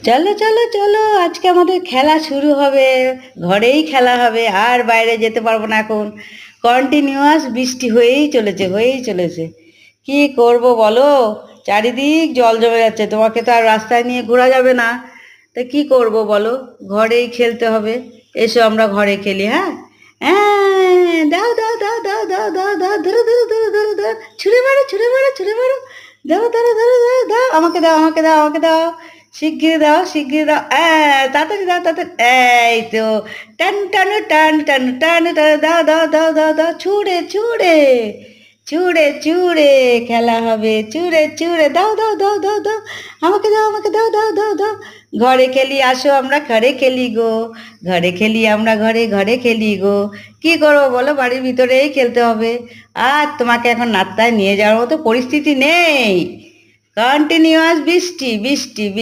চলো চলো চলো, আজকে আমাদের খেলা শুরু হবে। ঘরেই খেলা হবে, আর বাইরে যেতে পারবো না এখন। কন্টিনিউয়াস বৃষ্টি হয়েই চলেছে। কি করব বলো? চারিদিক জল জমে যাচ্ছে, তোমাকে তো আর রাস্তায় নিয়ে ঘোরা যাবে না। তা কি করব বলো? ঘরেই খেলতে হবে। এসো আমরা ঘরে খেলি, হ্যাঁ? হ্যাঁ, দাও দাও দাও দাও দাও দাও দাও, ধরো ধরো ধরো ধরো ধরো, ছুঁড়ে মারো ছুঁড়ে মারো ছুঁড়ে মারো। দাও ধরো ধরো ধরো দাও, আমাকে দাও আমাকে দাও আমাকে দাও। শিগগির দাও শিগগির দাও, তাড়াতাড়ি দাও তাড়াতাড়ি। এই তো, টান টানো টান টান টান টান, দাও দাও দাও দাও দাও, ছুঁড়ে ছুঁড়ে ছুঁড়ে ছুঁড়ে খেলা হবে, ছুঁড়ে ছুঁড়ে দাও দাও দাও দাও দাও, আমাকে দাও দাও দাও দাও। ঘরে খেলি, আসো আমরা ঘরে খেলি গো। ঘরে খেলি আমরা, ঘরে ঘরে খেলি গো। কি করবো বলো? বাড়ির ভিতরেই খেলতে হবে। আর তোমাকে এখন নাত্তায় নিয়ে যাওয়ার মতো পরিস্থিতি নেই। কন্টিনিউয়াস বৃষ্টি বৃষ্টি বৃষ্টি।